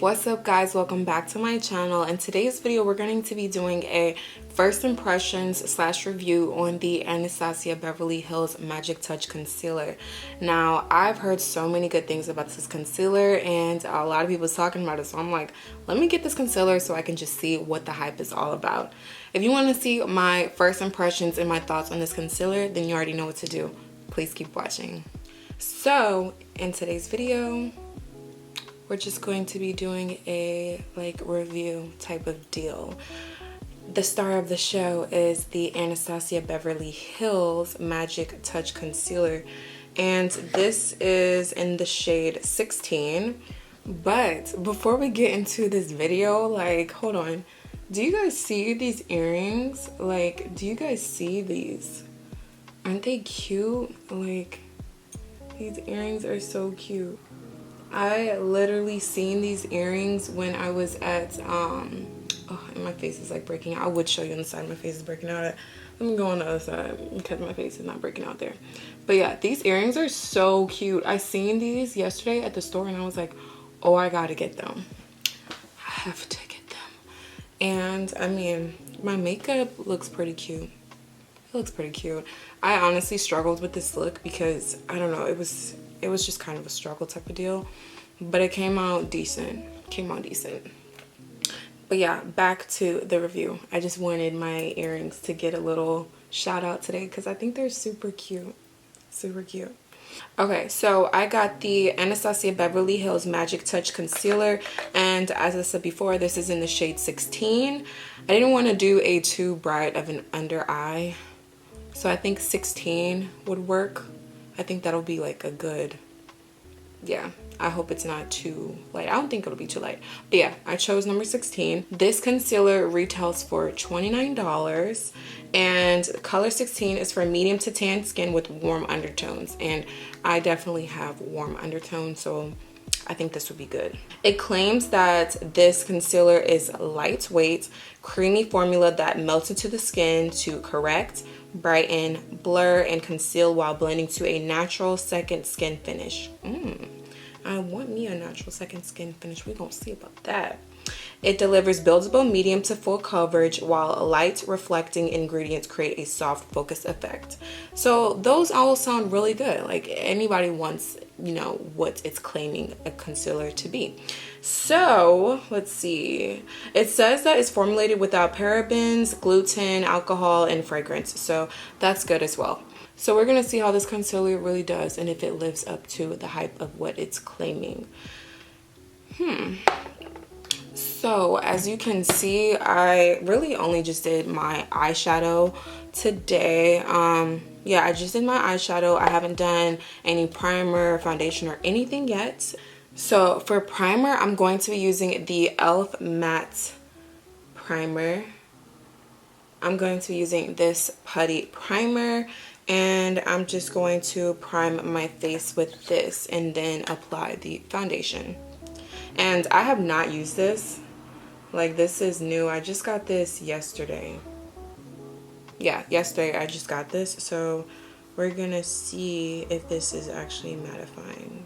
What's up guys, welcome back to my channel. In today's video we're going to be doing a first impressions / review on the Anastasia Beverly Hills Magic Touch Concealer. Now I've heard so many good things about this concealer and a lot of people's talking about it, so I'm like, let me get this concealer so I can just see what the hype is all about. If you want to see my first impressions and my thoughts on this concealer, then you already know what to do. Please keep watching. So in today's video we're just going to be doing a review type of deal. The star of the show is the Anastasia Beverly Hills Magic Touch Concealer, and this is in the shade 16. But before we get into this video, hold on, do you guys see these earrings? Do you guys see these? Aren't they cute? These earrings are so cute. I literally seen these earrings when I was at and my face is breaking out. I would show you on the side, my face is breaking out. Let me go on the other side because my face is not breaking out there. But yeah, these earrings are so cute. I seen these yesterday at the store and I was like, oh, I gotta get them. I have to get them. And I mean, my makeup looks pretty cute. It looks pretty cute. I honestly struggled with this look because I don't know, it was just kind of a struggle type of deal, but it came out decent. But yeah, back to the review. I just wanted my earrings to get a little shout out today because I think they're super cute. Okay, so I got the Anastasia Beverly Hills Magic Touch Concealer, and as I said before, this is in the shade 16. I didn't want to do a too bright of an under eye, so I think 16 would work. I think that'll be a good, yeah, I hope it's not too light. I don't think it'll be too light. But yeah, I chose number 16. This concealer retails for $29, and color 16 is for medium to tan skin with warm undertones, and I definitely have warm undertones, so I think this would be good. It claims that this concealer is lightweight, creamy formula that melts into the skin to correct, brighten, blur, and conceal while blending to a natural second skin finish. I want me a natural second skin finish. We're gonna see about that. It delivers buildable medium to full coverage while light reflecting ingredients create a soft focus effect. So those all sound really good. Anybody wants, what it's claiming a concealer to be. So let's see. It says that it's formulated without parabens, gluten, alcohol, and fragrance. So that's good as well. So we're gonna see how this concealer really does and if it lives up to the hype of what it's claiming. So as you can see, I really only just did my eyeshadow today. Yeah, I just did my eyeshadow. I haven't done any primer, foundation, or anything yet. So for primer, I'm going to be using the e.l.f. matte primer. I'm going to be using this putty primer, and I'm just going to prime my face with this and then apply the foundation. And I have not used this. This is new. I just got this yesterday. Yeah, yesterday I just got this. So we're gonna see if this is actually mattifying.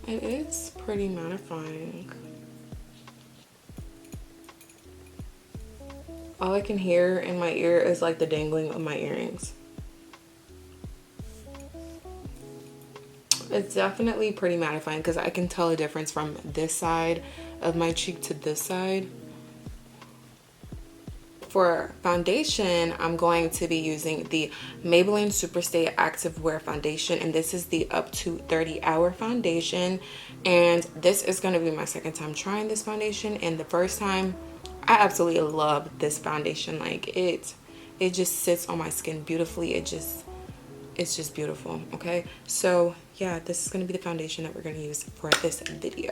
It is pretty mattifying. All I can hear in my ear is the dangling of my earrings. It's definitely pretty mattifying because I can tell a difference from this side of my cheek to this side. For foundation, I'm going to be using the Maybelline Superstay Activewear Foundation, and this is the up to 30-hour foundation. And this is going to be my second time trying this foundation, and the first time I absolutely love this foundation. It just sits on my skin beautifully. It's just beautiful. Okay, so yeah, this is going to be the foundation that we're going to use for this video.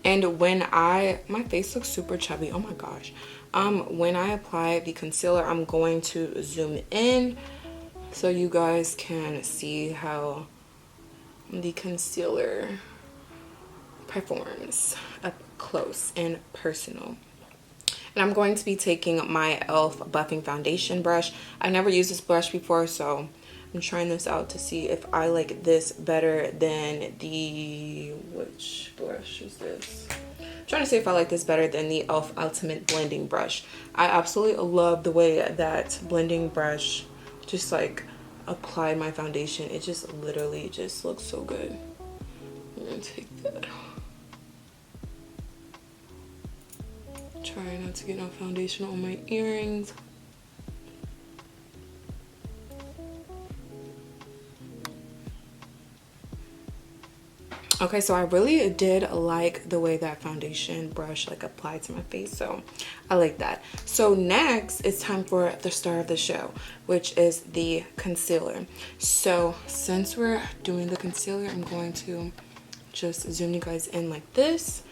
And when my face looks super chubby, oh my gosh. When I apply the concealer, I'm going to zoom in so you guys can see how the concealer performs up close and personal. And I'm going to be taking my e.l.f. buffing foundation brush. I've never used this brush before, so I'm trying this out to see if I like this better than the, which brush is this? I'm trying to see if I like this better than the e.l.f. Ultimate Blending Brush. I absolutely love the way that blending brush just like applied my foundation. It just literally just looks so good. I'm gonna take that. Try not to get no foundation on my earrings. Okay, so I really did like the way that foundation brush like applied to my face, so I like that. So next it's time for the star of the show, which is the concealer. So since we're doing the concealer, I'm going to just zoom you guys in like this.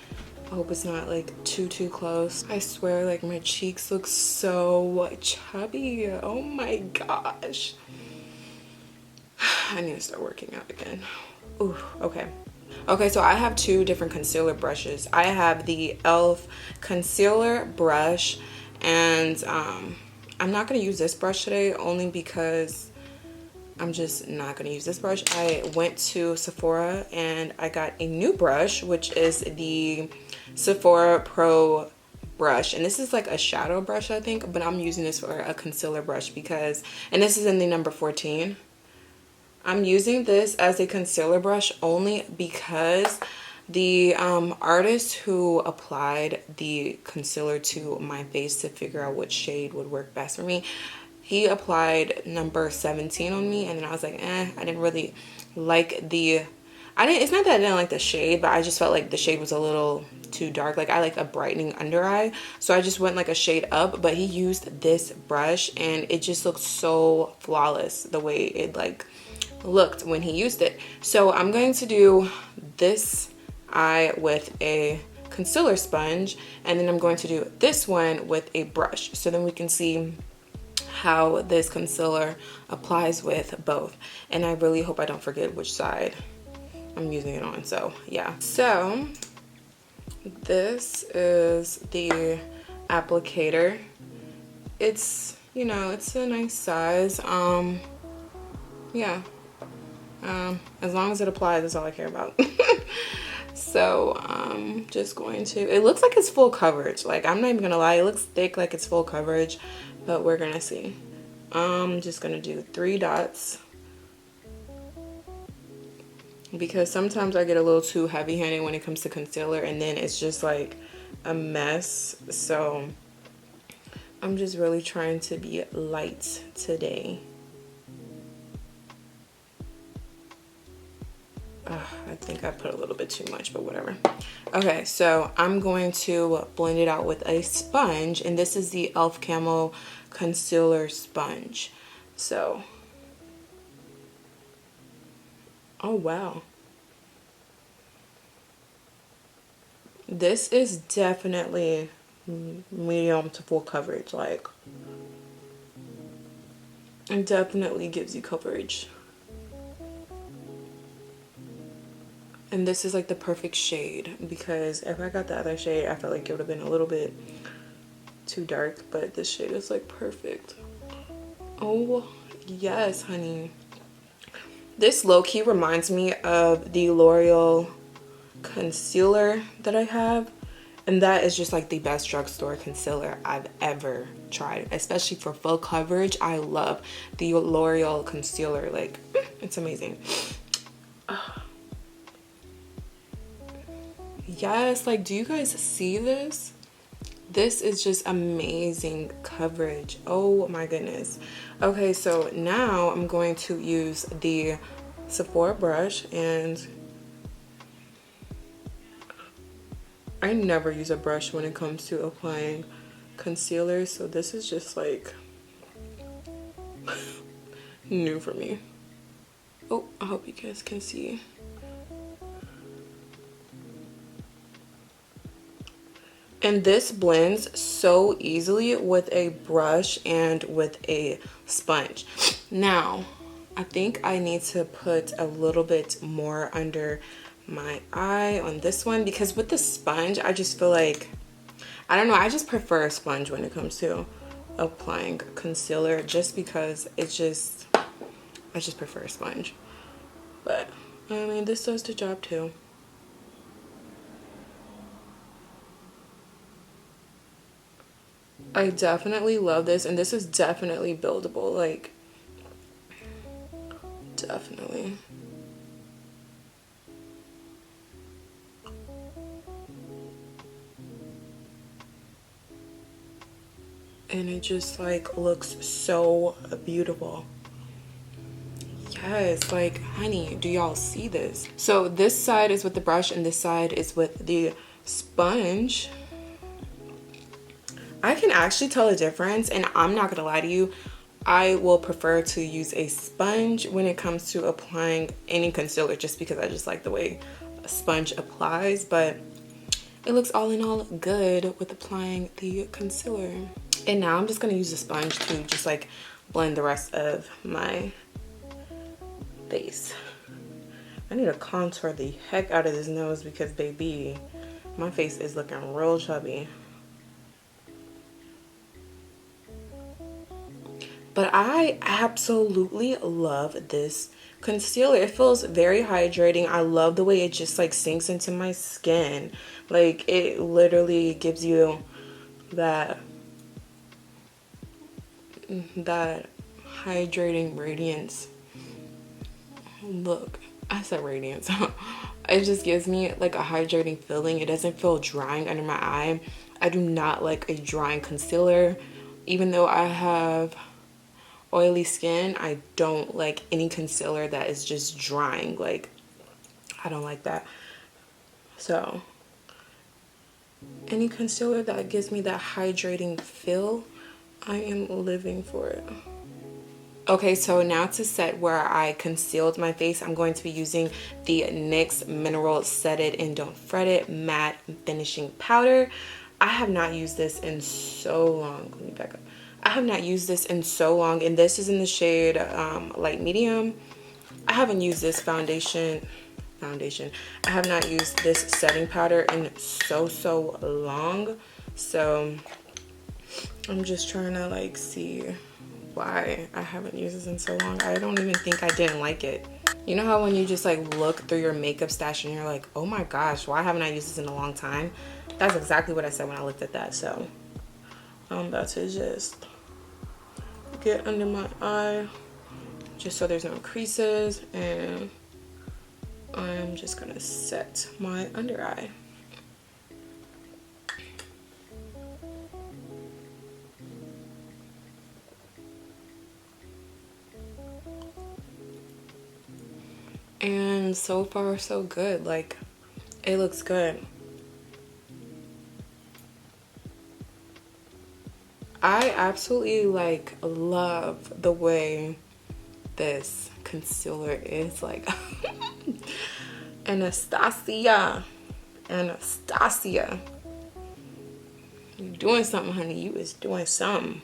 I hope it's not like too close. I swear, like my cheeks look so chubby. Oh my gosh. I need to start working out again. Ooh, okay. Okay, so I have two different concealer brushes. I have the e.l.f. concealer brush, and I'm not going to use this brush today only because I'm just not going to use this brush. I went to Sephora and I got a new brush, which is the Sephora Pro brush, and this is like a shadow brush, I think, but I'm using this for a concealer brush because, and this is in the number 14. I'm using this as a concealer brush only because the artist who applied the concealer to my face to figure out which shade would work best for me, he applied number 17 on me, and then I was like, I didn't really like the, it's not that I didn't like the shade, but I just felt like the shade was a little too dark. Like I like a brightening under eye, so I just went like a shade up, but he used this brush and it just looked so flawless the way it like looked when he used it. So I'm going to do this eye with a concealer sponge, and then I'm going to do this one with a brush, so then we can see how this concealer applies with both. And I really hope I don't forget which side I'm using it on. So yeah, so this is the applicator. It's, you know, it's a nice size. Yeah, as long as it applies, that's all I care about. So I'm just going to, it looks like it's full coverage, like I'm not even gonna lie, it looks thick like it's full coverage, but we're gonna see. I'm just gonna do 3 dots because sometimes I get a little too heavy-handed when it comes to concealer, and then it's just like a mess. So I'm just really trying to be light today. I think I put a little bit too much, but whatever. Okay, so I'm going to blend it out with a sponge, and this is the e.l.f. Camo Concealer Sponge. So, oh wow. This is definitely medium to full coverage. Like, it definitely gives you coverage. And this is like the perfect shade, because if I got the other shade, I felt like it would have been a little bit too dark, but this shade is like perfect. Oh yes, honey. This low-key reminds me of the L'Oreal concealer that I have, and that is just like the best drugstore concealer I've ever tried, especially for full coverage. I love the L'Oreal concealer. Like, it's amazing. Yes, like, do you guys see this? This is just amazing coverage. Oh my goodness. Okay, so now I'm going to use the Sephora brush, and I never use a brush when it comes to applying concealer, so this is just like new for me. Oh, I hope you guys can see. And this blends so easily with a brush and with a sponge. Now, I think I need to put a little bit more under my eye on this one, because with the sponge, I just feel like, I don't know, I just prefer a sponge when it comes to applying concealer, just because it's just, I just prefer a sponge. But I mean, this does the job too. I definitely love this, and this is definitely buildable, like, definitely. And it just like looks so beautiful. Yes, like, honey, do y'all see this? So this side is with the brush and this side is with the sponge. I can actually tell a difference, and I'm not gonna lie to you, I will prefer to use a sponge when it comes to applying any concealer, just because I just like the way a sponge applies. But it looks all in all good with applying the concealer. And now I'm just gonna use a sponge to just like blend the rest of my face. I need to contour the heck out of this nose because, baby, my face is looking real chubby. But I absolutely love this concealer. It feels very hydrating. I love the way it just like sinks into my skin. Like, it literally gives you that hydrating radiance. Look, I said radiance. It just gives me like a hydrating feeling. It doesn't feel drying under my eye. I do not like a drying concealer. Even though I have oily skin, I don't like any concealer that is just drying. Like, I don't like that. So any concealer that gives me that hydrating feel, I am living for it. Okay, so now to set where I concealed my face, I'm going to be using the NYX Mineral Set It and Don't Fret It Matte Finishing Powder. I have not used this in so long. Let me back up. I have not used this in so long, and this is in the shade light medium. I haven't used this foundation. I have not used this setting powder in so long. So I'm just trying to like see why I haven't used this in so long. I don't even think I didn't like it. You know how when you just like look through your makeup stash and you're like, oh my gosh, why haven't I used this in a long time? That's exactly what I said when I looked at that. So I'm about to just get under my eye just so there's no creases, and I'm just gonna set my under eye. And so far so good. Like, it looks good. I absolutely like love the way this concealer is. Like, Anastasia, you doing something, honey. You is doing something.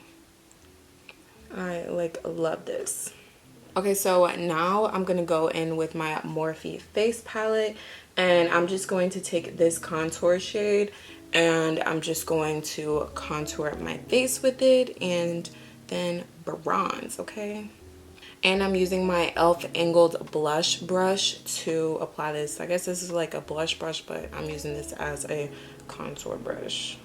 I like love this. Okay, so now I'm gonna go in with my Morphe face palette, and I'm just going to take this contour shade and I'm just going to contour my face with it and then bronze, okay? And I'm using my e.l.f. angled blush brush to apply this. I guess this is like a blush brush, but I'm using this as a contour brush.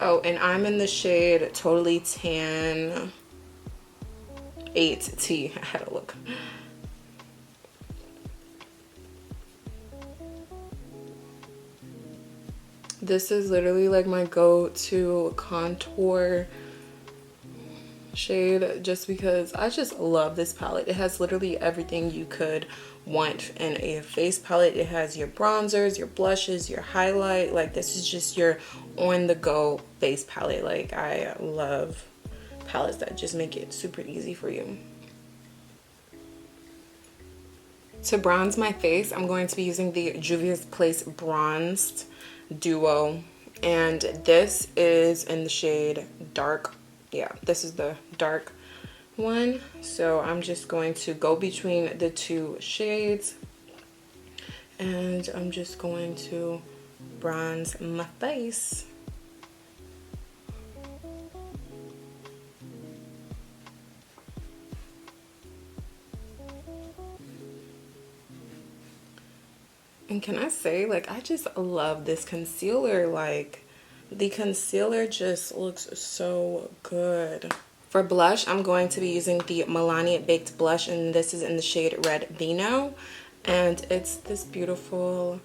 Oh, and I'm in the shade Totally Tan 8T. I had to look. This is literally like my go-to contour shade, just because I just love this palette. It has literally everything you could want in a face palette. It has your bronzers, your blushes, your highlight. Like, this is just your on-the-go face palette. Like, I love palettes that just make it super easy for you. To bronze my face, I'm going to be using the Juvia's Place Bronzed Duo, and this is in the shade dark. Yeah, this is the dark one. So I'm just going to go between the two shades, and I'm just going to bronze my face. And can I say, like, I just love this concealer. Like, the concealer just looks so good. For blush, I'm going to be using the Milani Baked Blush, and this is in the shade Red Vino. And it's this beautiful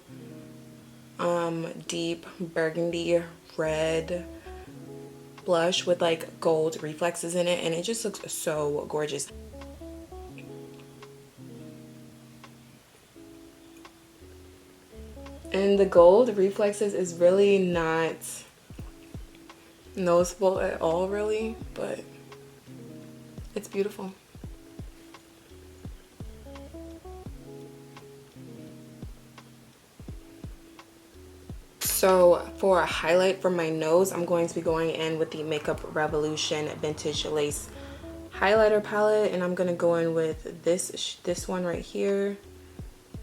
deep burgundy red blush with like gold reflexes in it, and it just looks so gorgeous. And the gold reflexes is really not noticeable at all, really, but it's beautiful. So for a highlight for my nose, I'm going to be going in with the Makeup Revolution Vintage Lace highlighter palette, and I'm gonna go in with this one right here.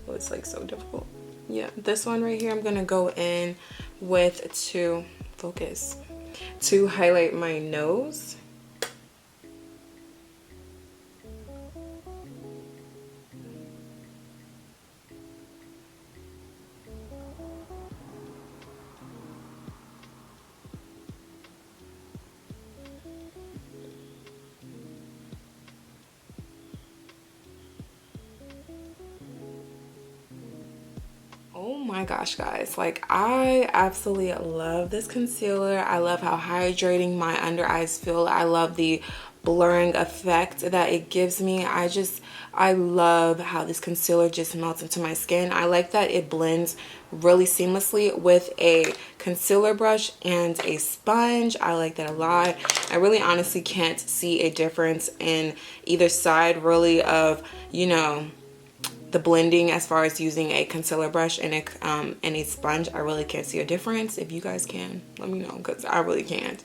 Oh, it's like so difficult. Yeah, this one right here. I'm gonna go in with to highlight my nose. Oh my gosh, guys, like I absolutely love this concealer. I love how hydrating my under eyes feel. I love the blurring effect that it gives me. I love how this concealer just melts into my skin. I like that it blends really seamlessly with a concealer brush and a sponge. I like that a lot. I really honestly can't see a difference in either side really of, you know, the blending as far as using a concealer brush and a sponge. I really can't see a difference. If you guys can, let me know, because I really can't.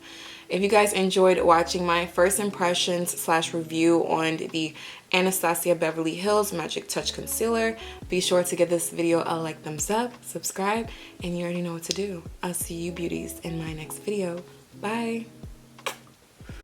If you guys enjoyed watching my first impressions / review on the Anastasia Beverly Hills Magic Touch Concealer, be sure to give this video a like, thumbs up, subscribe, and you already know what to do. I'll see you beauties in my next video. Bye.